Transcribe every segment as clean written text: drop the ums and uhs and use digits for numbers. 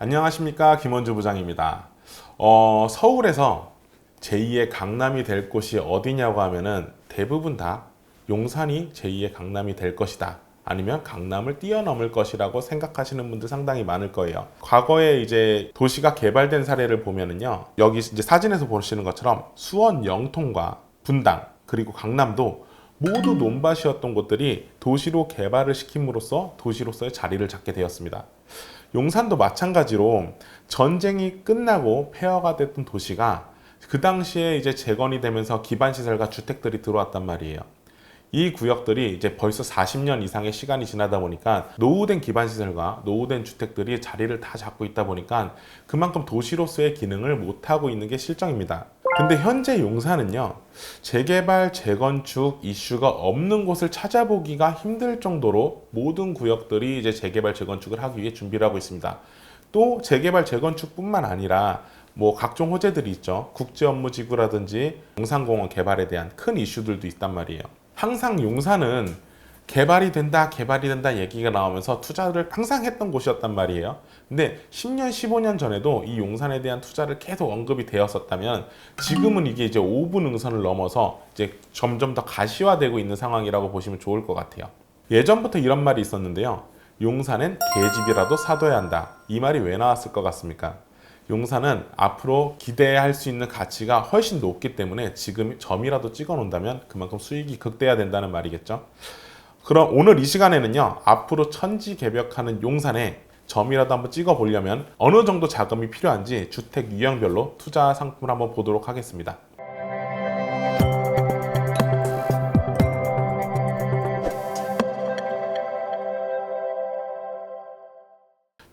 안녕하십니까, 김원주 부장입니다. 서울에서 제2의 강남이 될 곳이 어디냐고 하면은 대부분 다 용산이 제2의 강남이 될 것이다, 아니면 강남을 뛰어넘을 것이라고 생각하시는 분들 상당히 많을 거예요. 과거에 이제 도시가 개발된 사례를 보면은요, 여기 이제 사진에서 보시는 것처럼 수원 영통과 분당 그리고 강남도 모두 논밭이었던 곳들이 도시로 개발을 시킴으로써 도시로서의 자리를 잡게 되었습니다. 용산도 마찬가지로 전쟁이 끝나고 폐허가 됐던 도시가 그 당시에 이제 재건이 되면서 기반시설과 주택들이 들어왔단 말이에요. 이 구역들이 이제 벌써 40년 이상의 시간이 지나다 보니까 노후된 기반시설과 노후된 주택들이 자리를 다 잡고 있다 보니까 그만큼 도시로서의 기능을 못하고 있는 게 실정입니다. 근데 현재 용산은요, 재개발, 재건축 이슈가 없는 곳을 찾아보기가 힘들 정도로 모든 구역들이 이제 재개발, 재건축을 하기 위해 준비를 하고 있습니다. 또 재개발, 재건축뿐만 아니라 각종 호재들이 있죠. 국제업무지구라든지 용산공원 개발에 대한 큰 이슈들도 있단 말이에요. 항상 용산은 개발이 된다 얘기가 나오면서 투자를 항상 했던 곳이었단 말이에요. 근데 10년, 15년 전에도 이 용산에 대한 투자를 계속 언급이 되었었다면 지금은 이게 이제 5분 능선을 넘어서 이제 점점 더 가시화되고 있는 상황이라고 보시면 좋을 것 같아요. 예전부터 이런 말이 있었는데요. 용산엔 개집이라도 사둬야 한다. 이 말이 왜 나왔을 것 같습니까? 용산은 앞으로 기대할 수 있는 가치가 훨씬 높기 때문에 지금 점이라도 찍어 놓는다면 그만큼 수익이 극대화 된다는 말이겠죠. 그럼 오늘 이 시간에는요, 앞으로 천지개벽하는 용산에 점이라도 한번 찍어 보려면 어느 정도 자금이 필요한지 주택 유형별로 투자 상품을 한번 보도록 하겠습니다.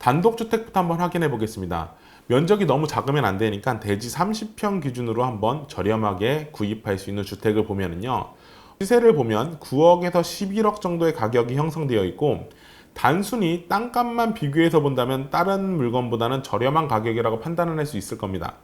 단독주택부터 한번 확인해 보겠습니다. 면적이 너무 작으면 안 되니까 대지 30평 기준으로 한번 저렴하게 구입할 수 있는 주택을 보면은요, 시세를 보면 9억에서 11억 정도의 가격이 형성되어 있고, 단순히 땅값만 비교해서 본다면 다른 물건보다는 저렴한 가격이라고 판단을 할 수 있을 겁니다.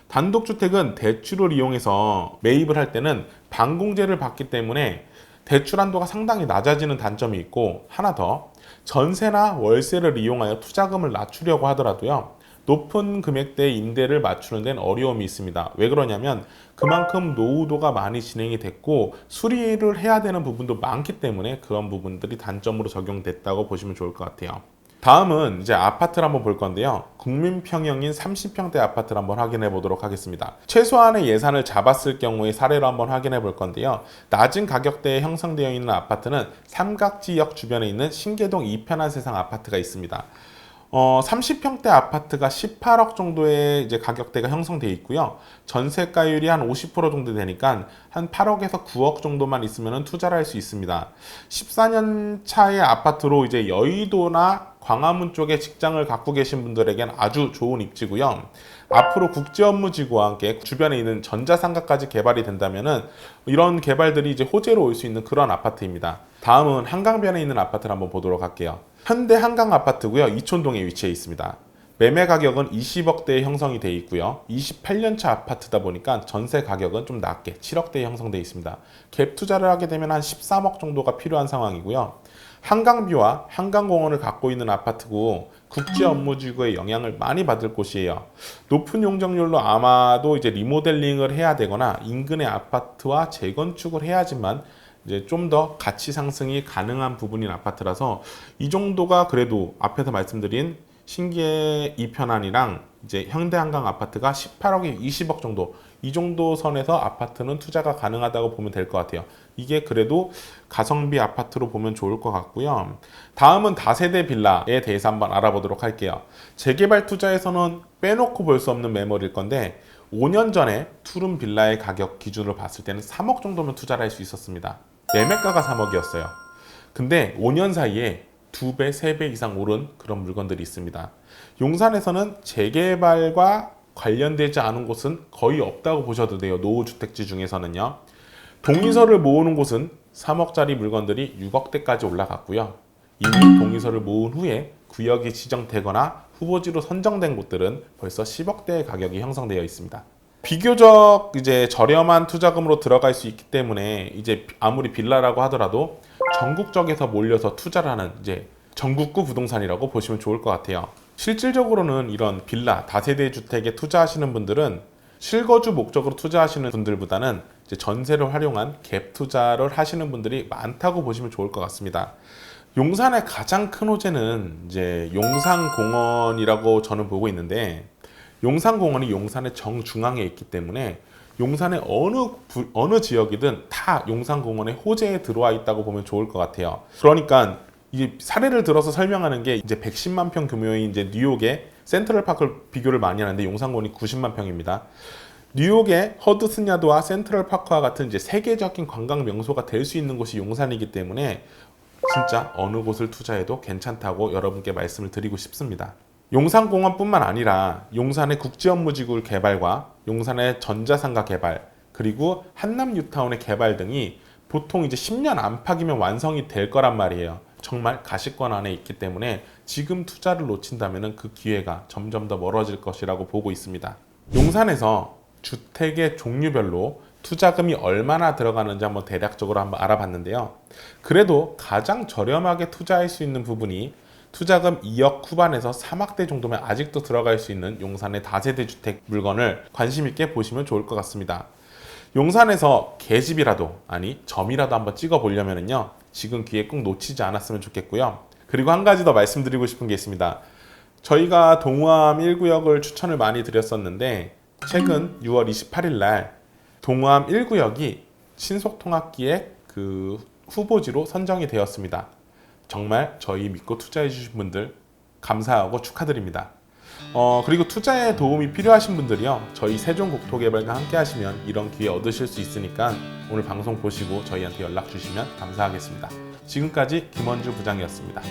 단독주택은 대출을 이용해서 매입을 할 때는 반공제를 받기 때문에 대출 한도가 상당히 낮아지는 단점이 있고, 하나 더, 전세나 월세를 이용하여 투자금을 낮추려고 하더라도요, 높은 금액대의 임대를 맞추는 데는 어려움이 있습니다. 왜 그러냐면 그만큼 노후도가 많이 진행이 됐고 수리를 해야 되는 부분도 많기 때문에 그런 부분들이 단점으로 적용됐다고 보시면 좋을 것 같아요. 다음은 이제 아파트를 한번 볼 건데요. 국민평형인 30평대 아파트를 한번 확인해 보도록 하겠습니다. 최소한의 예산을 잡았을 경우의 사례로 한번 확인해 볼 건데요. 낮은 가격대에 형성되어 있는 아파트는 삼각지역 주변에 있는 신계동 이편한 세상 아파트가 있습니다. 30평대 아파트가 18억 정도의 이제 가격대가 형성되어 있고요. 전세가율이 한 50% 정도 되니까 한 8억에서 9억 정도만 있으면 투자를 할 수 있습니다. 14년 차의 아파트로 이제 여의도나 광화문 쪽에 직장을 갖고 계신 분들에게는 아주 좋은 입지고요. 앞으로 국제업무지구와 함께 주변에 있는 전자상가까지 개발이 된다면은 이런 개발들이 이제 호재로 올 수 있는 그런 아파트입니다. 다음은 한강변에 있는 아파트를 한번 보도록 할게요. 현대 한강 아파트고요. 이촌동에 위치해 있습니다. 매매 가격은 20억대에 형성이 되어 있고요. 28년차 아파트다 보니까 전세 가격은 좀 낮게 7억대에 형성되어 있습니다. 갭 투자를 하게 되면 한 13억 정도가 필요한 상황이고요. 한강뷰와 한강공원을 갖고 있는 아파트고 국제업무지구의 영향을 많이 받을 곳이에요. 높은 용적률로 아마도 이제 리모델링을 해야 되거나 인근의 아파트와 재건축을 해야지만 이제 좀 더 가치 상승이 가능한 부분인 아파트라서 이 정도가 그래도 앞에서 말씀드린 신계 이편안이랑 이제 현대 한강 아파트가 18억에 20억 정도, 이 정도 선에서 아파트는 투자가 가능하다고 보면 될 것 같아요. 이게 그래도 가성비 아파트로 보면 좋을 것 같고요. 다음은 다세대 빌라에 대해서 한번 알아보도록 할게요. 재개발 투자에서는 빼놓고 볼 수 없는 매물일 건데 5년 전에 투룸 빌라의 가격 기준으로 봤을 때는 3억 정도면 투자를 할 수 있었습니다. 매매가가 3억이었어요. 근데 5년 사이에 2배, 3배 이상 오른 그런 물건들이 있습니다. 용산에서는 재개발과 관련되지 않은 곳은 거의 없다고 보셔도 돼요. 노후주택지 중에서는요. 동의서를 모으는 곳은 3억짜리 물건들이 6억대까지 올라갔고요. 이미 동의서를 모은 후에 구역이 지정되거나 후보지로 선정된 곳들은 벌써 10억대의 가격이 형성되어 있습니다. 비교적 이제 저렴한 투자금으로 들어갈 수 있기 때문에 이제 아무리 빌라라고 하더라도 전국적에서 몰려서 투자를 하는 이제 전국구 부동산이라고 보시면 좋을 것 같아요. 실질적으로는 이런 빌라, 다세대 주택에 투자하시는 분들은 실거주 목적으로 투자하시는 분들보다는 이제 전세를 활용한 갭 투자를 하시는 분들이 많다고 보시면 좋을 것 같습니다. 용산의 가장 큰 호재는 이제 용산공원이라고 저는 보고 있는데, 용산공원이 용산의 정중앙에 있기 때문에 용산의 어느 지역이든 다 용산공원의 호재에 들어와 있다고 보면 좋을 것 같아요. 그러니까 이 사례를 들어서 설명하는 게 이제 110만 평 규모의 이제 뉴욕의 센트럴파크를 비교를 많이 하는데 용산공원이 90만 평입니다. 뉴욕의 허드슨야드와 센트럴파크와 같은 이제 세계적인 관광 명소가 될 수 있는 곳이 용산이기 때문에 진짜 어느 곳을 투자해도 괜찮다고 여러분께 말씀을 드리고 싶습니다. 용산공원뿐만 아니라 용산의 국제업무지구 개발과 용산의 전자상가 개발, 그리고 한남 뉴타운의 개발 등이 보통 이제 10년 안팎이면 완성이 될 거란 말이에요. 정말 가시권 안에 있기 때문에 지금 투자를 놓친다면 그 기회가 점점 더 멀어질 것이라고 보고 있습니다. 용산에서 주택의 종류별로 투자금이 얼마나 들어가는지 한번 대략적으로 한번 알아봤는데요. 그래도 가장 저렴하게 투자할 수 있는 부분이 투자금 2억 후반에서 3억대 정도면 아직도 들어갈 수 있는 용산의 다세대 주택 물건을 관심 있게 보시면 좋을 것 같습니다. 용산에서 계집이라도, 아니 점이라도 한번 찍어 보려면요, 지금 기회 꼭 놓치지 않았으면 좋겠고요. 그리고 한 가지 더 말씀드리고 싶은 게 있습니다. 저희가 동호암 1구역을 추천을 많이 드렸었는데 최근 6월 28일 날 동호암 1구역이 신속통합기의 그 후보지로 선정이 되었습니다. 정말 저희 믿고 투자해 주신 분들 감사하고 축하드립니다. 그리고 투자에 도움이 필요하신 분들이요, 저희 세종국토개발과 함께 하시면 이런 기회 얻으실 수 있으니까 오늘 방송 보시고 저희한테 연락 주시면 감사하겠습니다. 지금까지 김원주 부장이었습니다.